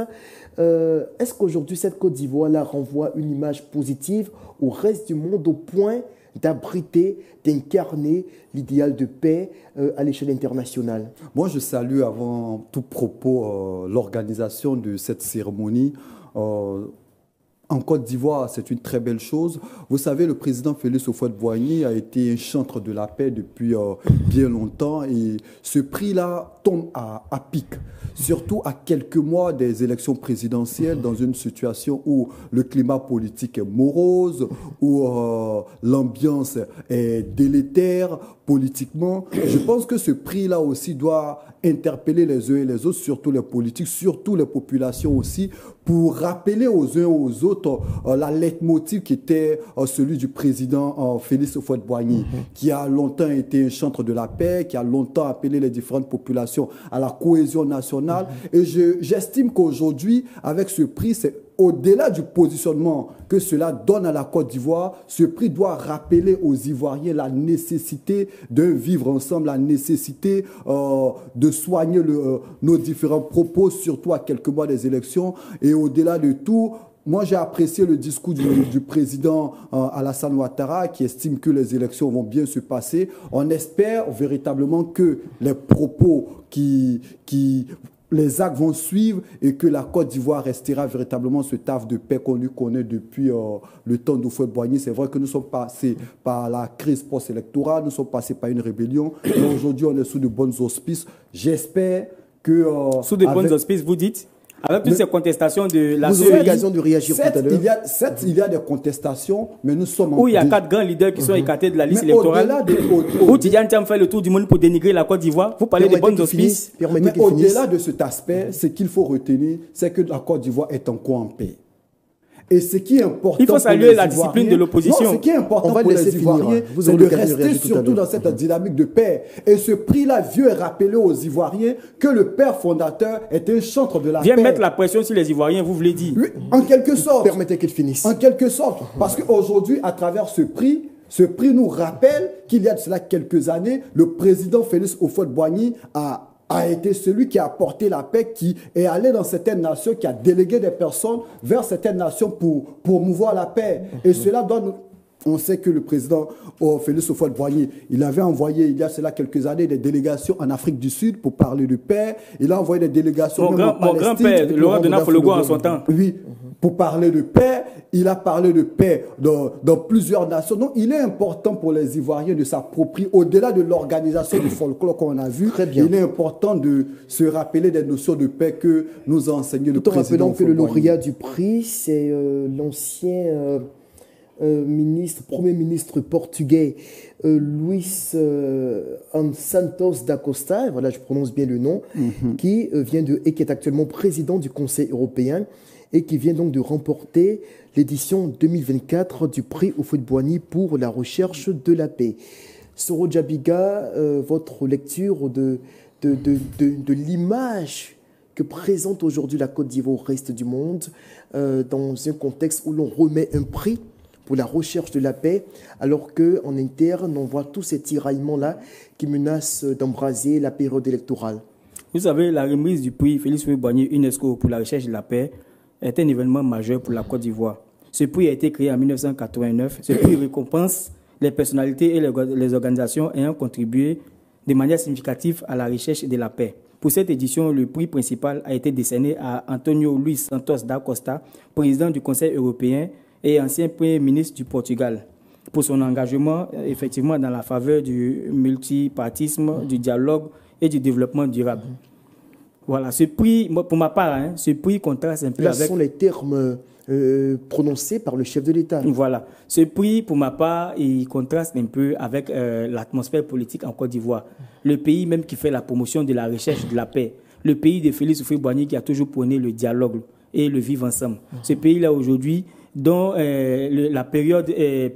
Est-ce qu'aujourd'hui, cette Côte d'Ivoire-là renvoie une image positive au reste du monde au point d'abriter, d'incarner l'idéal de paix à l'échelle internationale? Moi, je salue avant tout propos l'organisation de cette cérémonie. En Côte d'Ivoire, c'est une très belle chose. Vous savez, le président Félix Houphouët-Boigny a été un chantre de la paix depuis bien longtemps et ce prix-là tombe à pic. Surtout à quelques mois des élections présidentielles, dans une situation où le climat politique est morose, où l'ambiance est délétère politiquement. Je pense que ce prix-là aussi doit interpeller les uns et les autres, surtout les politiques, surtout les populations aussi, pour rappeler aux uns et aux autres la leitmotiv qui était celui du président Félix Houphouët-Boigny, qui a longtemps été un chantre de la paix, qui a longtemps appelé les différentes populations à la cohésion nationale. Et j'estime qu'aujourd'hui, avec ce prix, c'est au-delà du positionnement que cela donne à la Côte d'Ivoire, ce prix doit rappeler aux Ivoiriens la nécessité de vivre ensemble, la nécessité de soigner nos différents propos, surtout à quelques mois des élections. Et au-delà de tout, moi, j'ai apprécié le discours du président Alassane Ouattara qui estime que les élections vont bien se passer. On espère véritablement que les propos les actes vont suivre et que la Côte d'Ivoire restera véritablement ce taf de paix qu'on lui connaît depuis le temps d'Houphouët-Boigny. C'est vrai que nous sommes passés par la crise post-électorale, nous sommes passés par une rébellion. Et aujourd'hui, on est sous de bons auspices. J'espère que... sous de bons auspices, vous dites? Avec toutes ces contestations de la Vous aurez l'occasion de réagir tout à l'heure. Certes, il y a des contestations, mais nous sommes... Où il y a 4 grands leaders qui sont écartés de la liste électorale. Où Tidjane Thiam fait le tour du monde pour dénigrer la Côte d'Ivoire. Vous parlez des bonnes auspices. Mais au-delà de cet aspect, ce qu'il faut retenir, c'est que la Côte d'Ivoire est encore en paix. Et ce qui est important, il faut saluer la discipline de l'opposition. Non, ce qui est important pour les Ivoiriens, c'est de rester surtout dans cette dynamique de paix. Et ce prix-là vient rappeler aux Ivoiriens que le père fondateur est un chantre de la paix. Viens mettre la pression sur les Ivoiriens, vous voulez dire? Oui, en quelque sorte. Permettez qu'il finisse. En quelque sorte. Parce qu'aujourd'hui, à travers ce prix nous rappelle qu'il y a de cela quelques années, le président Félix Houphouët-Boigny a été celui qui a apporté la paix, qui est allé dans certaines nations, qui a délégué des personnes vers certaines nations pour promouvoir la paix. Et cela donne... On sait que le président Félix Houphouët-Boigny, il avait envoyé il y a cela quelques années des délégations en Afrique du Sud pour parler de paix. Il a envoyé des délégations même en Palestine. Mon grand-père, Laurent de Nafologo en son temps. Oui, pour parler de paix. Il a parlé de paix dans plusieurs nations. Donc, il est important pour les Ivoiriens de s'approprier, au-delà de l'organisation du folklore qu'on a vu. Très bien. Il est important de se rappeler des notions de paix que nous a enseigné le président. Tout en rappelant que le lauréat du prix, c'est l'ancien... Premier ministre portugais Luis Santos da Costa, voilà, je prononce bien le nom, qui est actuellement président du Conseil européen et qui vient donc de remporter l'édition 2024 du prix Houphouët-Boigny pour la recherche de la paix. Soro Djabiga, votre lecture de l'image que présente aujourd'hui la Côte d'Ivoire au reste du monde dans un contexte où l'on remet un prix pour la recherche de la paix, alors qu'en interne, on voit tous ces tiraillements-là qui menacent d'embraser la période électorale. Vous savez, la remise du prix Félix Houphouët-Boigny UNESCO pour la recherche de la paix est un événement majeur pour la Côte d'Ivoire. Ce prix a été créé en 1989. Ce prix récompense les personnalités et les organisations ayant contribué de manière significative à la recherche de la paix. Pour cette édition, le prix principal a été décerné à Antonio Luis Santos da Costa, président du Conseil européen et ancien Premier ministre du Portugal, pour son engagement effectivement dans la faveur du multipartisme, du dialogue et du développement durable. Voilà, ce prix, pour ma part, ce prix contraste un peu avec... Ce sont les termes prononcés par le chef de l'État. Voilà, ce prix, pour ma part, il contraste un peu avec l'atmosphère politique en Côte d'Ivoire. Le pays même qui fait la promotion de la recherche de la paix. Le pays de Félix Houphouët-Boigny qui a toujours prôné le dialogue et le vivre ensemble. Ce pays-là aujourd'hui, dont la période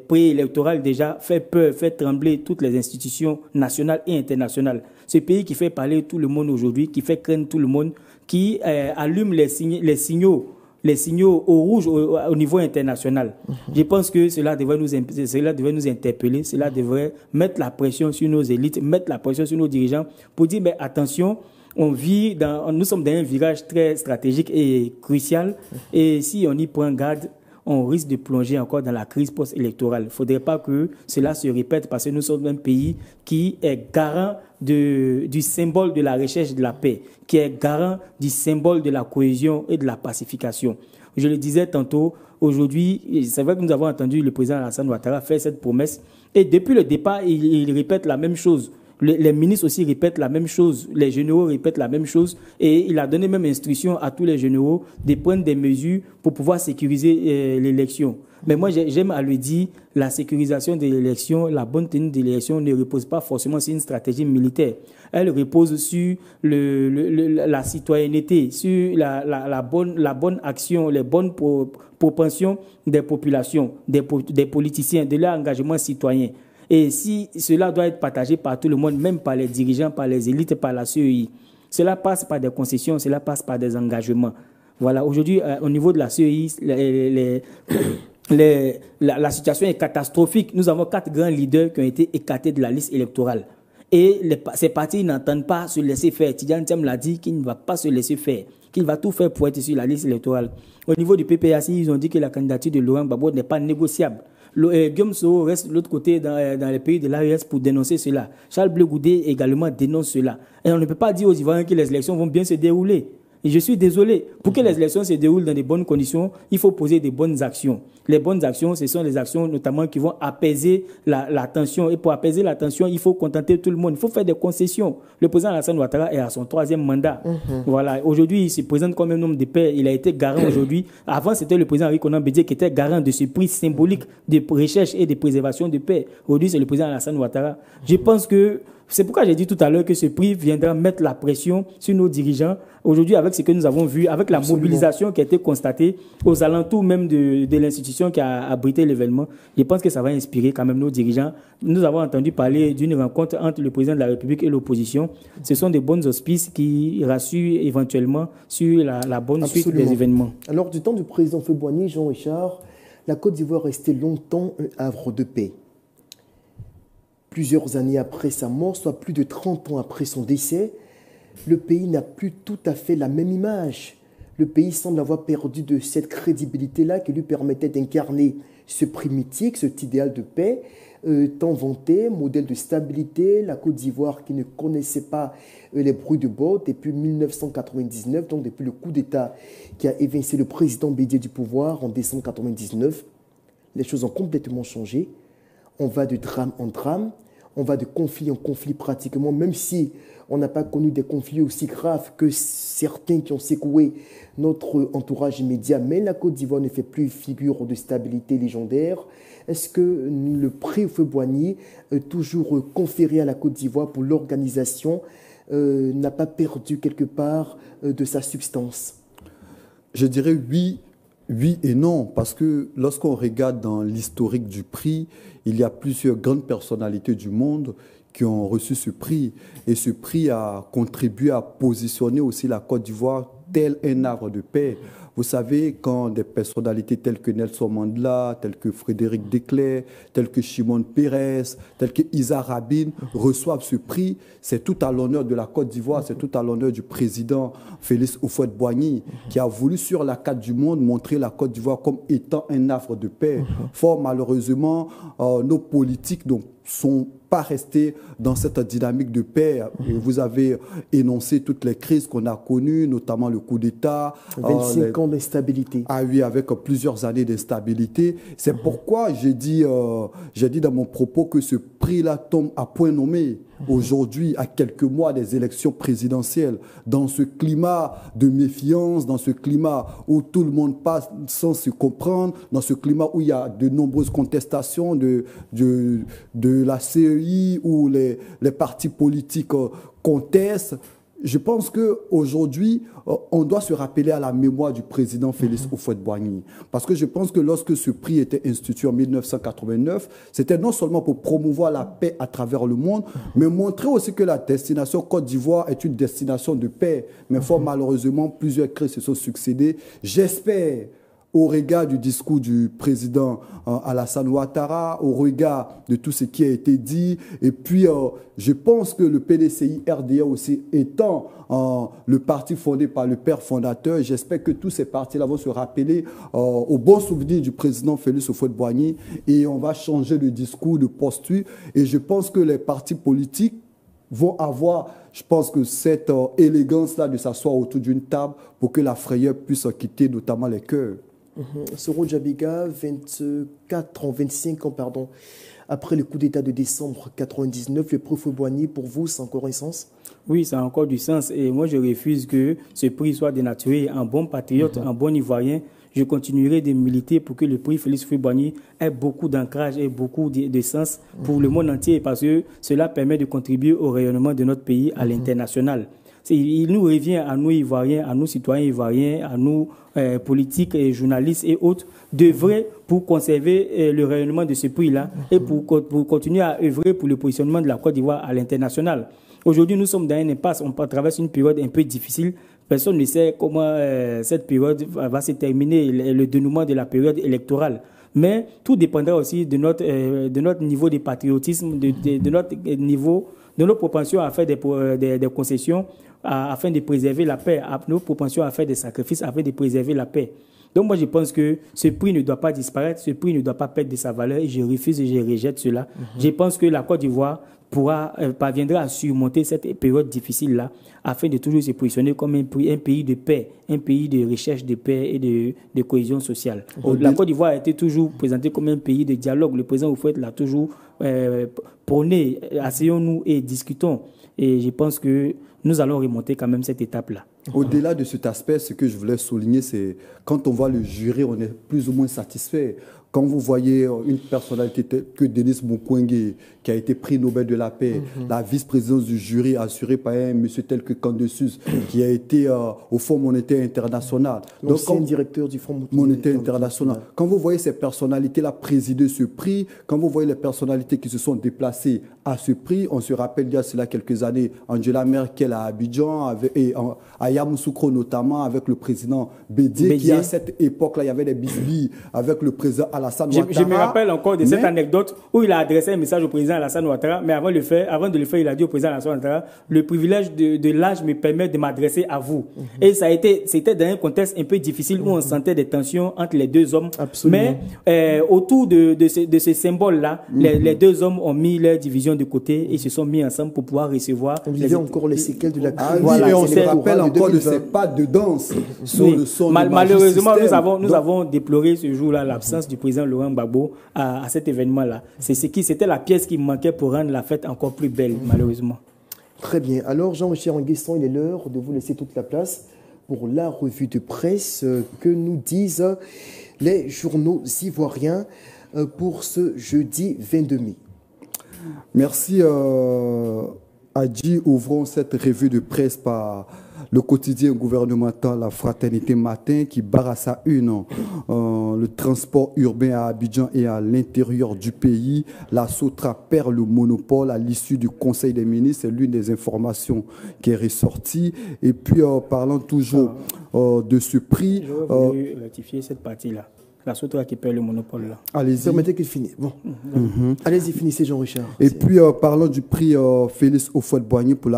préélectorale déjà fait peur, fait trembler toutes les institutions nationales et internationales. Ce pays qui fait parler tout le monde aujourd'hui, qui fait craindre tout le monde, qui allume les signaux les signaux au rouge au niveau international. Je pense que cela devrait nous interpeller, cela devrait mettre la pression sur nos élites, mettre la pression sur nos dirigeants pour dire mais attention, nous sommes dans un virage très stratégique et crucial et si on y prend garde, on risque de plonger encore dans la crise post-électorale. Il ne faudrait pas que cela se répète parce que nous sommes un pays qui est garant du symbole de la recherche de la paix, qui est garant du symbole de la cohésion et de la pacification. Je le disais tantôt, aujourd'hui, c'est vrai que nous avons entendu le président Alassane Ouattara faire cette promesse et depuis le départ, il répète la même chose. Les ministres aussi répètent la même chose, les généraux répètent la même chose et il a donné même instruction à tous les généraux de prendre des mesures pour pouvoir sécuriser l'élection. Mais moi, j'aime à lui dire, la sécurisation de l'élection, la bonne tenue de l'élection ne repose pas forcément sur une stratégie militaire. Elle repose sur la citoyenneté, sur la bonne action, les bonnes propensions des populations, des politiciens, de leur engagement citoyen. Et si cela doit être partagé par tout le monde, même par les dirigeants, par les élites, par la CEI, cela passe par des concessions, cela passe par des engagements. Voilà, aujourd'hui, au niveau de la CEI, la situation est catastrophique. Nous avons 4 grands leaders qui ont été écartés de la liste électorale. Et ces partis n'entendent pas se laisser faire. Tidjane Thiam l'a dit qu'il ne va pas se laisser faire, qu'il va tout faire pour être sur la liste électorale. Au niveau du PPAC, ils ont dit que la candidature de Laurent Gbagbo n'est pas négociable. Guillaume Soro reste de l'autre côté dans les pays de l'AES pour dénoncer cela. Charles Blé Goudé également dénonce cela. Et on ne peut pas dire aux Ivoiriens que les élections vont bien se dérouler. Et je suis désolé. Pour que les élections se déroulent dans de bonnes conditions, il faut poser des bonnes actions. Les bonnes actions, ce sont les actions notamment qui vont apaiser la tension. Et pour apaiser la tension, il faut contenter tout le monde. Il faut faire des concessions. Le président Alassane Ouattara est à son 3e mandat. Voilà. Aujourd'hui, il se présente comme un homme de paix. Il a été garant aujourd'hui. Avant, c'était le président Henri Konan Bédié qui était garant de ce prix symbolique de recherche et de préservation de paix. Aujourd'hui, c'est le président Alassane Ouattara. Je pense que c'est pourquoi j'ai dit tout à l'heure que ce prix viendra mettre la pression sur nos dirigeants. Aujourd'hui, avec ce que nous avons vu, avec la mobilisation qui a été constatée aux alentours même de l'institution qui a abrité l'événement, je pense que ça va inspirer quand même nos dirigeants. Nous avons entendu parler d'une rencontre entre le président de la République et l'opposition. Ce sont des bons auspices qui rassurent éventuellement sur la bonne suite des événements. Alors, du temps du président Houphouët-Boigny, Jean-Richard, la Côte d'Ivoire restait longtemps un havre de paix. Plusieurs années après sa mort, soit plus de 30 ans après son décès, le pays n'a plus tout à fait la même image. Le pays semble avoir perdu de cette crédibilité-là qui lui permettait d'incarner ce prix mythique, cet idéal de paix, tant vanté, modèle de stabilité, la Côte d'Ivoire qui ne connaissait pas les bruits de bord depuis 1999, donc depuis le coup d'État qui a évincé le président Bédié du pouvoir en décembre 1999. Les choses ont complètement changé. On va de drame en drame, on va de conflit en conflit pratiquement, même si on n'a pas connu des conflits aussi graves que certains qui ont secoué notre entourage immédiat. Mais la Côte d'Ivoire ne fait plus figure de stabilité légendaire. Est-ce que le prix Houphouët-Boigny, toujours conféré à la Côte d'Ivoire pour l'organisation, n'a pas perdu quelque part de sa substance? Je dirais oui. Oui et non, parce que lorsqu'on regarde dans l'historique du prix, il y a plusieurs grandes personnalités du monde qui ont reçu ce prix. Et ce prix a contribué à positionner aussi la Côte d'Ivoire tel un havre de paix. Vous savez, quand des personnalités telles que Nelson Mandela, telles que Frédéric Declercq, telles que Shimon Peres, telles que Issa Rabin reçoivent ce prix, c'est tout à l'honneur de la Côte d'Ivoire, c'est tout à l'honneur du président Félix Houphouët-Boigny qui a voulu sur la carte du monde montrer la Côte d'Ivoire comme étant un havre de paix. Fort malheureusement, nos politiques donc sont pas restés dans cette dynamique de paix. Et vous avez énoncé toutes les crises qu'on a connues, notamment le coup d'État. 25 ans d'instabilité. Ah oui, avec plusieurs années d'instabilité. C'est pourquoi j'ai dit dans mon propos que ce prix-là tombe à point nommé. Aujourd'hui, à quelques mois des élections présidentielles, dans ce climat de méfiance, dans ce climat où tout le monde passe sans se comprendre, dans ce climat où il y a de nombreuses contestations de la CEI, où les partis politiques contestent, je pense qu'aujourd'hui, on doit se rappeler à la mémoire du président Félix Houphouët-Boigny. Parce que je pense que lorsque ce prix était institué en 1989, c'était non seulement pour promouvoir la paix à travers le monde, mais montrer aussi que la destination Côte d'Ivoire est une destination de paix. Mais fort malheureusement, plusieurs crises se sont succédées. J'espère, au regard du discours du président Alassane Ouattara, au regard de tout ce qui a été dit. Et puis, je pense que le PDCI RDA aussi étant le parti fondé par le père fondateur, j'espère que tous ces partis-là vont se rappeler au bon souvenir du président Félix Houphouët-Boigny et on va changer le discours, de posture. Et je pense que les partis politiques vont avoir, je pense que cette élégance-là de s'asseoir autour d'une table pour que la frayeur puisse quitter notamment les cœurs. Soro Djabiga, 25 ans, pardon. Après le coup d'État de décembre 1999, le prix Houphouët-Boigny, pour vous, c'est encore un sens? Oui, ça a encore du sens. Et moi, je refuse que ce prix soit dénaturé. En bon patriote, en bon Ivoirien, je continuerai de militer pour que le prix Félix Houphouët-Boigny ait beaucoup d'ancrage et beaucoup de sens pour le monde entier, parce que cela permet de contribuer au rayonnement de notre pays à l'international. Il nous revient à nous Ivoiriens, à nous citoyens ivoiriens, à nous politiques et journalistes et autres, d'œuvrer pour conserver le rayonnement de ce prix-là et pour continuer à œuvrer pour le positionnement de la Côte d'Ivoire à l'international. Aujourd'hui, nous sommes dans une impasse, on traverse une période un peu difficile. Personne ne sait comment cette période va se terminer, le dénouement de la période électorale. Mais tout dépendra aussi de notre niveau de patriotisme, de notre niveau, de nos propensions à faire des concessions afin de préserver la paix, nos propensions à faire des sacrifices afin de préserver la paix. Donc moi je pense que ce prix ne doit pas disparaître, ce prix ne doit pas perdre de sa valeur et je refuse et je rejette cela. Je pense que la Côte d'Ivoire parviendra à surmonter cette période difficile-là afin de toujours se positionner comme un pays de paix, un pays de recherche de paix et de cohésion sociale. La Côte d'Ivoire a été toujours présentée comme un pays de dialogue. Le président Houphouët l'a toujours prôné. Asseyons-nous et discutons. Et je pense que nous allons remonter quand même cette étape-là. Au-delà de cet aspect, ce que je voulais souligner, c'est quand on voit le jury, on est plus ou moins satisfait. Quand vous voyez une personnalité telle que Denis Mukwege, qui a été prix Nobel de la paix, la vice-présidence du jury assurée par un monsieur tel que Candesus, qui a été au Fonds monétaire international. L'ancien directeur du Fonds monétaire international. Quand vous voyez ces personnalités-là présider ce prix, quand vous voyez les personnalités qui se sont déplacées à ce prix, on se rappelle il y a cela quelques années, Angela Merkel à Abidjan, et à Yamoussoukro notamment, avec le président Bédié, qui à cette époque-là, il y avait des bisbilles avec le président Alassane Ouattara. Je me rappelle encore de cette anecdote où il a adressé un message au président Alassane Ouattara, mais avant de le faire, il a dit au président Alassane Ouattara, le privilège de l'âge me permet de m'adresser à vous. Et c'était dans un contexte un peu difficile où on sentait des tensions entre les deux hommes. Absolument. Mais autour de ce symbole-là, les deux hommes ont mis leur division de côté et se sont mis ensemble pour pouvoir recevoir. On vivait encore les séquelles de la crise. Et on se rappelle encore de ces pas de danse sur le son. Malheureusement, nous avons déploré ce jour-là l'absence du président Laurent Gbagbo à cet événement-là. C'était la pièce qui manquait pour rendre la fête encore plus belle, malheureusement. Très bien. Alors, Jean-Michel Nguesson, il est l'heure de vous laisser toute la place pour la revue de presse que nous disent les journaux ivoiriens pour ce jeudi 22 mai. Merci Adji. Ouvrons cette revue de presse par le quotidien gouvernemental La Fraternité Matin qui barre à sa une le transport urbain à Abidjan et à l'intérieur du pays. La Sotra perd le monopole à l'issue du Conseil des ministres. C'est l'une des informations qui est ressortie. Et puis, parlant toujours de ce prix... Je vais ratifier cette partie-là. La Sotra qui perd le monopole là. Allez-y. Permettez qu'il finisse. Bon. Allez-y, finissez Jean-Richard. Et puis, parlons du prix Félix Houphouët-Boigny pour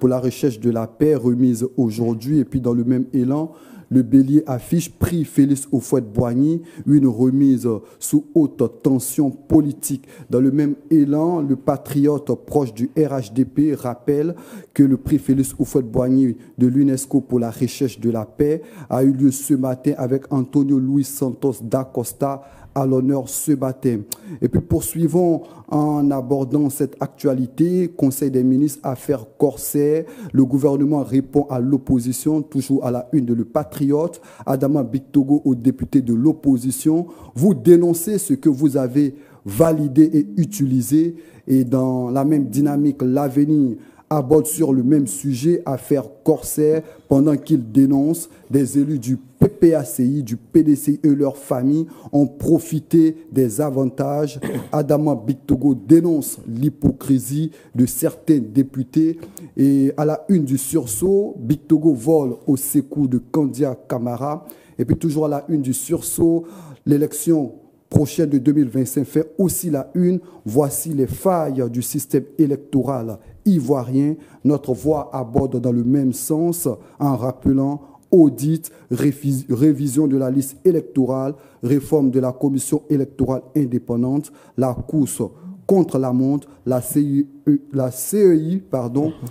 la recherche de la paix remise aujourd'hui. Et puis, dans le même élan, le Bélier affiche prix Félix Houphouët-Boigny, une remise sous haute tension politique. Dans le même élan, le patriote proche du RHDP rappelle que le prix Félix Houphouët-Boigny de l'UNESCO pour la recherche de la paix a eu lieu ce matin avec Antonio Luis Santos da Costa à l'honneur ce matin. Et puis poursuivons en abordant cette actualité. Conseil des ministres, affaires corsaires. Le gouvernement répond à l'opposition, toujours à la une de Le Patriote. Adama Bictogo aux députés de l'opposition. Vous dénoncez ce que vous avez validé et utilisé. Et dans la même dynamique, l'avenir aborde sur le même sujet, affaire Corsair, pendant qu'il dénonce des élus du PPACI, du PDCI et leurs familles ont profité des avantages. Adama Bictogo dénonce l'hypocrisie de certains députés. Et à la une du sursaut, Bictogo vole au secours de Kandia Camara. Et puis toujours à la une du sursaut, l'élection prochaine de 2025 fait aussi la une. Voici les failles du système électoral ivoirien. Notre voix aborde dans le même sens en rappelant audit, révision de la liste électorale, réforme de la commission électorale indépendante, la course contre la montre, la CEI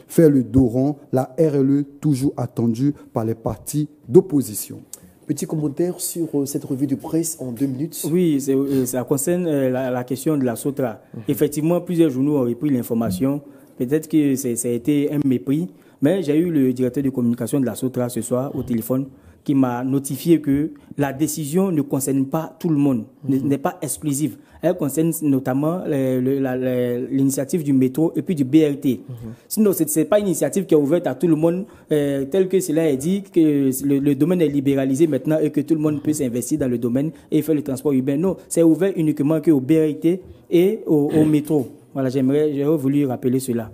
fait le dos rond, la RLE toujours attendue par les partis d'opposition. Petit commentaire sur cette revue de presse en 2 minutes. Oui, ça concerne la question de la SOTRA. Effectivement, plusieurs journaux ont repris l'information. Peut-être que ça a été un mépris, mais j'ai eu le directeur de communication de la SOTRA ce soir au téléphone qui m'a notifié que la décision ne concerne pas tout le monde, n'est pas exclusive. Elle concerne notamment l'initiative du métro et puis du BRT. Sinon, ce n'est pas une initiative qui est ouverte à tout le monde, tel que cela est dit, que le domaine est libéralisé maintenant et que tout le monde peut s'investir dans le domaine et faire le transport urbain. Non, c'est ouvert uniquement qu'au BRT et au métro. Voilà, j'aurais voulu rappeler cela.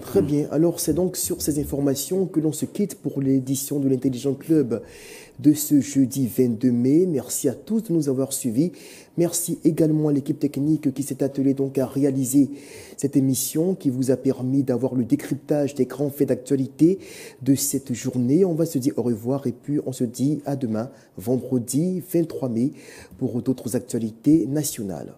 Très bien. Alors, c'est donc sur ces informations que l'on se quitte pour l'édition de l'Intelligent Club de ce jeudi 22 mai. Merci à tous de nous avoir suivis. Merci également à l'équipe technique qui s'est attelée donc à réaliser cette émission qui vous a permis d'avoir le décryptage des grands faits d'actualité de cette journée. On va se dire au revoir et puis on se dit à demain, vendredi 23 mai, pour d'autres actualités nationales.